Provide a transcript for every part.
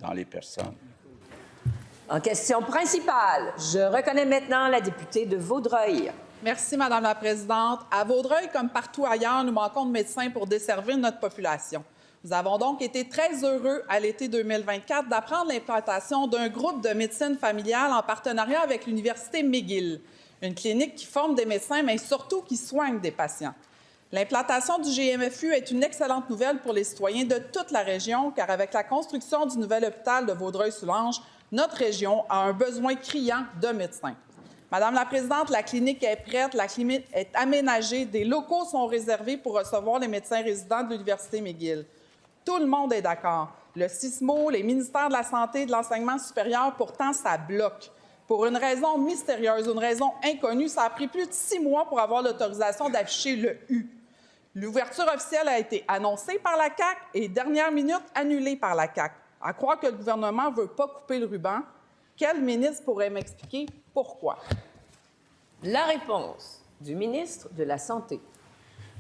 dans les personnes. En question principale, je reconnais maintenant la députée de Vaudreuil. Merci, Madame la Présidente. À Vaudreuil, comme partout ailleurs, nous manquons de médecins pour desservir notre population. Nous avons donc été très heureux à l'été 2024 d'apprendre l'implantation d'un groupe de médecine familiale en partenariat avec l'Université McGill, une clinique qui forme des médecins, mais surtout qui soigne des patients. L'implantation du GMFU est une excellente nouvelle pour les citoyens de toute la région, car avec la construction du nouvel hôpital de Vaudreuil-Soulanges, notre région a un besoin criant de médecins. Madame la Présidente, la clinique est prête, la clinique est aménagée, des locaux sont réservés pour recevoir les médecins résidents de l'Université McGill. Tout le monde est d'accord. Le CISMO, les ministères de la Santé et de l'Enseignement supérieur, pourtant, ça bloque. Pour une raison mystérieuse, une raison inconnue, ça a pris plus de 6 mois pour avoir l'autorisation d'afficher le U. L'ouverture officielle a été annoncée par la CAQ et, dernière minute, annulée par la CAQ. À croire que le gouvernement ne veut pas couper le ruban, quel ministre pourrait m'expliquer pourquoi? La réponse du ministre de la Santé.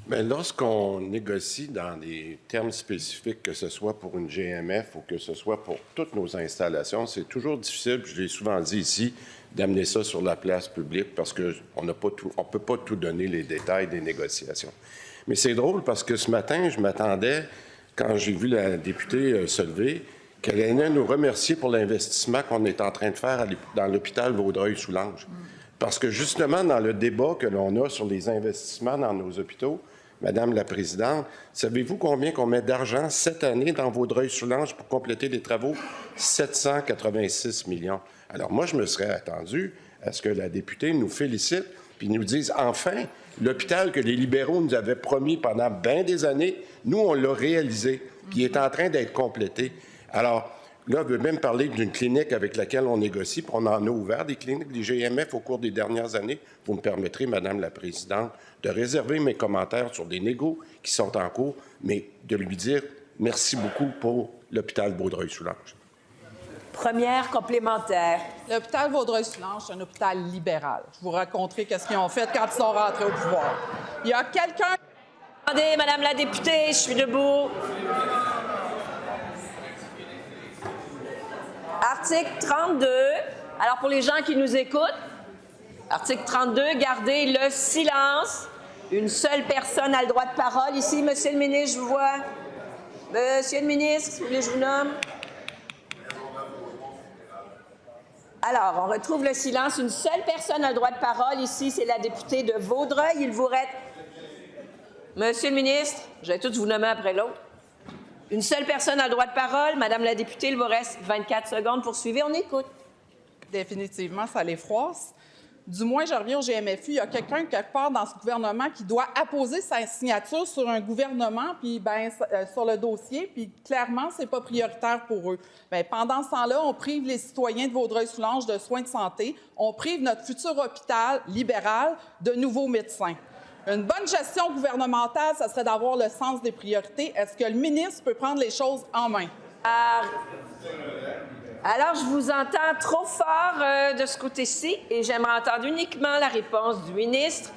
Bien, lorsqu'on négocie dans des termes spécifiques, que ce soit pour une GMF ou que ce soit pour toutes nos installations, c'est toujours difficile, je l'ai souvent dit ici, d'amener ça sur la place publique parce qu'on ne peut pas tout donner les détails des négociations. Mais c'est drôle parce que ce matin, je m'attendais, quand j'ai vu la députée se lever, qu'elle allait nous remercier pour l'investissement qu'on est en train de faire dans l'hôpital Vaudreuil-Soulanges. Parce que justement, dans le débat que l'on a sur les investissements dans nos hôpitaux, Madame la Présidente, savez-vous combien qu'on met d'argent cette année dans Vaudreuil-Soulanges pour compléter les travaux? 786 millions. Alors moi, je me serais attendu à ce que la députée nous félicite puis nous dise, enfin, l'hôpital que les libéraux nous avaient promis pendant bien des années, nous, on l'a réalisé, puis il est en train d'être complété. Alors, là, on veut même parler d'une clinique avec laquelle on négocie, puis on en a ouvert des cliniques, des GMF, au cours des dernières années. Vous me permettrez, Madame la Présidente, de réserver mes commentaires sur des négos qui sont en cours, mais de lui dire merci beaucoup pour l'hôpital Vaudreuil-Soulanges. Première complémentaire. L'hôpital Vaudreuil-Soulanges, c'est un hôpital libéral. Je vous raconterai qu'est-ce qu'ils ont fait quand ils sont rentrés au pouvoir. Il y a quelqu'un... Attendez, Madame la députée, je suis debout. Article 32. Alors, pour les gens qui nous écoutent, article 32, gardez le silence. Une seule personne a le droit de parole. Ici, Monsieur le ministre, je vous vois. Monsieur le ministre, si vous voulez, je vous nomme. Alors, on retrouve le silence. Une seule personne a le droit de parole. Ici, c'est la députée de Vaudreuil. Il vous reste... Monsieur le ministre, je vais tous vous nommer après l'autre. Une seule personne a le droit de parole. Madame la députée, il vous reste 24 secondes pour suivre. On écoute. Définitivement, ça les froisse. Du moins, je reviens au GMFU. Il y a quelqu'un, quelque part dans ce gouvernement, qui doit apposer sa signature sur un gouvernement, puis sur le dossier, puis clairement, c'est pas prioritaire pour eux. Bien, pendant ce temps-là, on prive les citoyens de Vaudreuil-Soulanges de soins de santé. On prive notre futur hôpital libéral de nouveaux médecins. Une bonne gestion gouvernementale, ça serait d'avoir le sens des priorités. Est-ce que le ministre peut prendre les choses en main? Alors, je vous entends trop fort de ce côté-ci et j'aimerais entendre uniquement la réponse du ministre.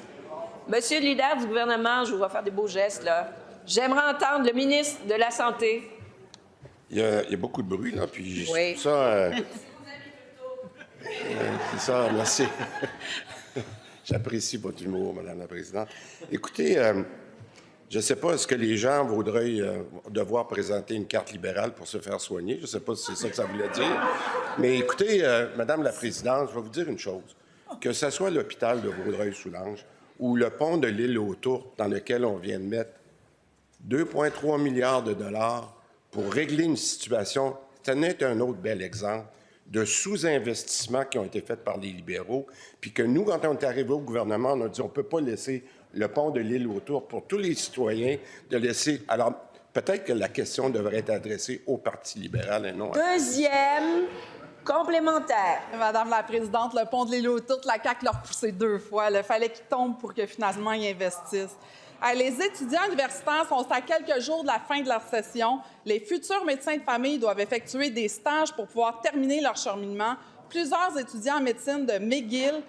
Monsieur le leader du gouvernement, je vous vois faire des beaux gestes, là. J'aimerais entendre le ministre de la Santé. Il y a beaucoup de bruit, là, puis oui. Ça... c'est ça, merci. J'apprécie votre humour, Madame la Présidente. Écoutez, je ne sais pas, est-ce que les gens voudraient devoir présenter une carte libérale pour se faire soigner? Je ne sais pas si c'est ça que ça voulait dire. Mais écoutez, Madame la Présidente, je vais vous dire une chose. Que ce soit l'hôpital de Vaudreuil-Soulanges ou le pont de l'île aux Tourtes, dans lequel on vient de mettre 2,3 milliards de dollars pour régler une situation, ce n'est un autre bel exemple de sous-investissements qui ont été faits par les libéraux, puis que nous, quand on est arrivé au gouvernement, on a dit on ne peut pas laisser le pont de l'île aux Tourtes pour tous les citoyens, de laisser... Alors, peut-être que la question devrait être adressée au Parti libéral et non à... Deuxième complémentaire. Madame la Présidente, le pont de l'île aux Tourtes, la CAQ l'a repoussé 2 fois. Il fallait qu'ils tombent pour que finalement ils investissent. Les étudiants universitaires sont à quelques jours de la fin de leur session. Les futurs médecins de famille doivent effectuer des stages pour pouvoir terminer leur cheminement. Plusieurs étudiants en médecine de McGill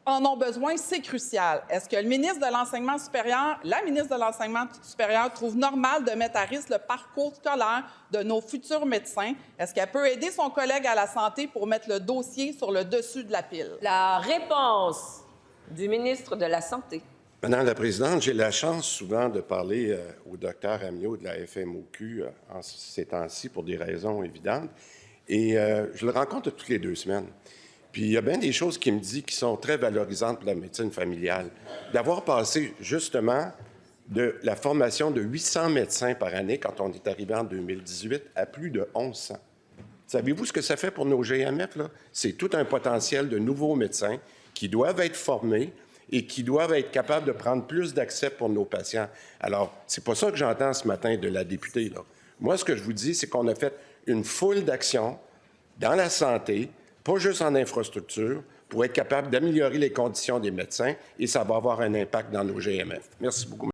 en ont besoin, c'est crucial. Est-ce que le ministre de l'Enseignement supérieur, la ministre de l'Enseignement supérieur trouve normal de mettre à risque le parcours scolaire de nos futurs médecins? Est-ce qu'elle peut aider son collègue à la santé pour mettre le dossier sur le dessus de la pile? La réponse du ministre de la Santé. Madame la Présidente, j'ai la chance souvent de parler au docteur Amio de la FMOQ en ces temps-ci pour des raisons évidentes. Et je le rencontre toutes les 2 semaines. Puis il y a bien des choses qu'il me dit qui sont très valorisantes pour la médecine familiale. D'avoir passé justement de la formation de 800 médecins par année quand on est arrivé en 2018 à plus de 1100. Savez-vous ce que ça fait pour nos GMF, là? C'est tout un potentiel de nouveaux médecins qui doivent être formés et qui doivent être capables de prendre plus d'accès pour nos patients. Alors, c'est pas ça que j'entends ce matin de la députée, là. Moi, ce que je vous dis, c'est qu'on a fait une foule d'actions dans la santé, pas juste en infrastructure, pour être capable d'améliorer les conditions des médecins, et ça va avoir un impact dans nos GMF. Merci beaucoup.